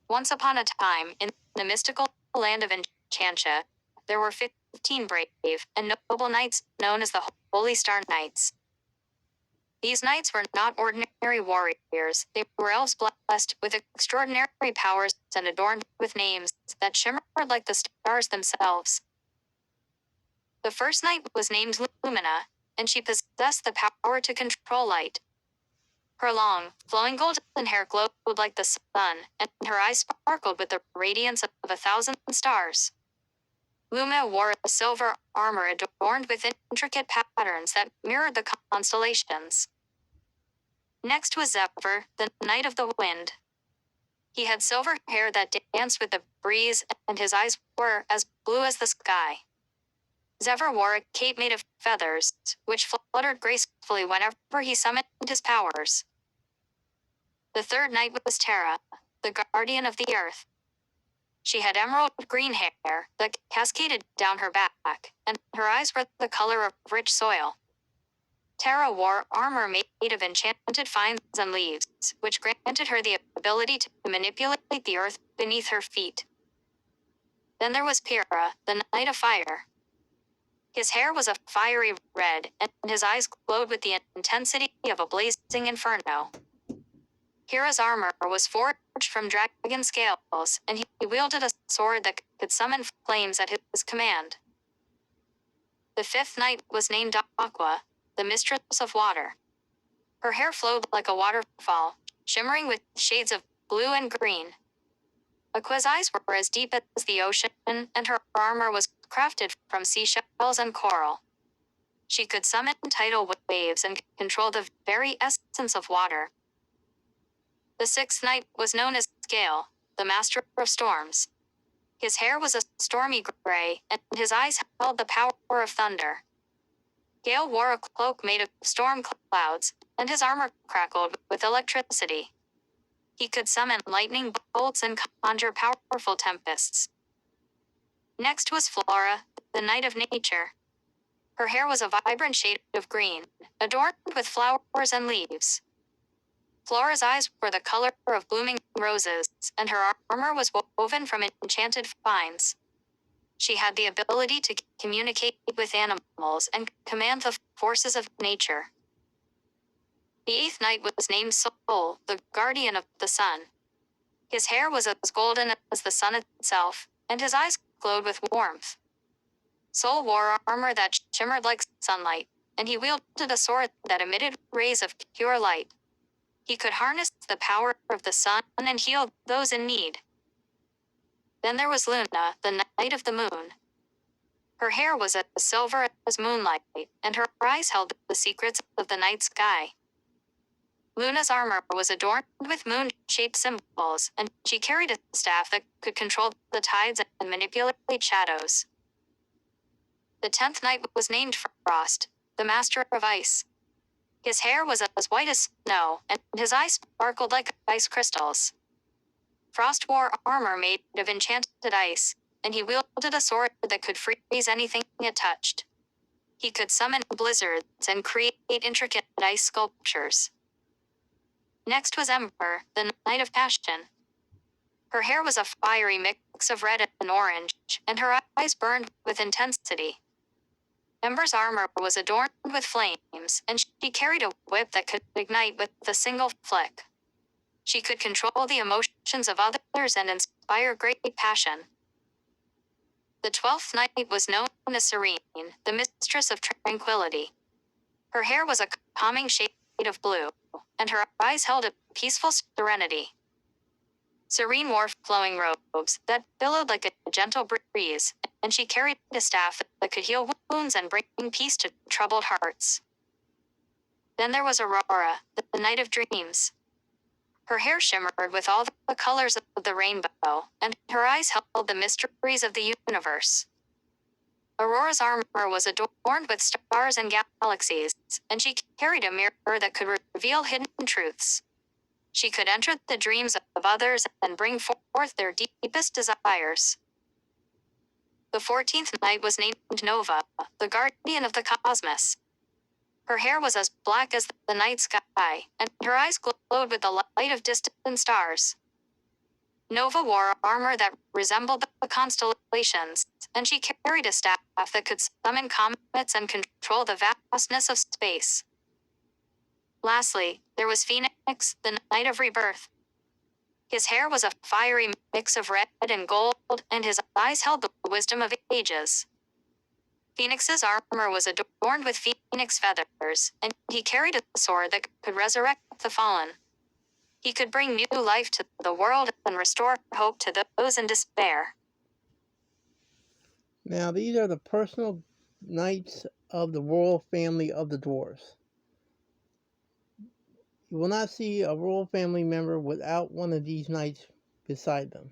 Once upon a time, in the mystical land of Enchantia, there were 15 brave and noble knights known as the Holy Star Knights. These knights were not ordinary warriors. They were elves blessed with extraordinary powers and adorned with names that shimmered like the stars themselves. The first knight was named Lumina, and she possessed the power to control light. Her long, flowing golden hair glowed like the sun, and her eyes sparkled with the radiance of 1,000 stars. Lumina wore a silver armor adorned with intricate patterns that mirrored the constellations. Next was Zephyr, the Knight of the Wind. He had silver hair that danced with the breeze, and his eyes were as blue as the sky. Zephyr wore a cape made of feathers, which fluttered gracefully whenever he summoned his powers. The third knight was Terra, the guardian of the earth. She had emerald green hair that cascaded down her back, and her eyes were the color of rich soil. Terra wore armor made of enchanted vines and leaves, which granted her the ability to manipulate the earth beneath her feet. Then there was Pyrrha, the Knight of Fire. His hair was a fiery red, and his eyes glowed with the intensity of a blazing inferno. Pyrrha's armor was forged from dragon scales, and he wielded a sword that could summon flames at his command. The fifth knight was named Aqua, the mistress of water. Her hair flowed like a waterfall, shimmering with shades of blue and green. Aqua's eyes were as deep as the ocean, and her armor was crafted from seashells and coral. She could summon tidal waves and control the very essence of water. The sixth knight was known as Gale, the master of storms. His hair was a stormy gray, and his eyes held the power of thunder. Gale wore a cloak made of storm clouds, and his armor crackled with electricity. He could summon lightning bolts and conjure powerful tempests. Next was Flora, the Knight of Nature. Her hair was a vibrant shade of green, adorned with flowers and leaves. Flora's eyes were the color of blooming roses, and her armor was woven from enchanted vines. She had the ability to communicate with animals and command the forces of nature. The eighth knight was named Sol, the guardian of the sun. His hair was as golden as the sun itself, and his eyes glowed with warmth. Sol wore armor that shimmered like sunlight, and he wielded a sword that emitted rays of pure light. He could harness the power of the sun and heal those in need. Then there was Luna, the Knight of the Moon. Her hair was as silver as moonlight, and her eyes held the secrets of the night sky. Luna's armor was adorned with moon-shaped symbols, and she carried a staff that could control the tides and manipulate shadows. The 10th knight was named Frost, the master of ice. His hair was as white as snow, and his eyes sparkled like ice crystals. Frost wore armor made of enchanted ice, and he wielded a sword that could freeze anything it touched. He could summon blizzards and create intricate ice sculptures. Next was Ember, the Knight of Passion. Her hair was a fiery mix of red and orange, and her eyes burned with intensity. Ember's armor was adorned with flames, and she carried a whip that could ignite with a single flick. She could control the emotions of others and inspire great passion. The 12th knight was known as Serene, the mistress of tranquility. Her hair was a calming shade of blue, and her eyes held a peaceful serenity. Serene wore flowing robes that billowed like a gentle breeze, and she carried a staff that could heal wounds and bring peace to troubled hearts. Then there was Aurora, the Knight of Dreams. Her hair shimmered with all the colors of the rainbow, and her eyes held the mysteries of the universe. Aurora's armor was adorned with stars and galaxies, and she carried a mirror that could reveal hidden truths. She could enter the dreams of others and bring forth their deepest desires. The 14th knight was named Nova, the guardian of the cosmos. Her hair was as black as the night sky, and her eyes glowed with the light of distant stars. Nova wore armor that resembled the constellations, and she carried a staff that could summon comets and control the vastness of space. Lastly, there was Phoenix, the Knight of Rebirth. His hair was a fiery mix of red and gold, and his eyes held the wisdom of ages. Phoenix's armor was adorned with phoenix feathers, and he carried a sword that could resurrect the fallen. He could bring new life to the world and restore hope to those in despair. Now, these are the personal knights of the royal family of the dwarves. You will not see a royal family member without one of these knights beside them.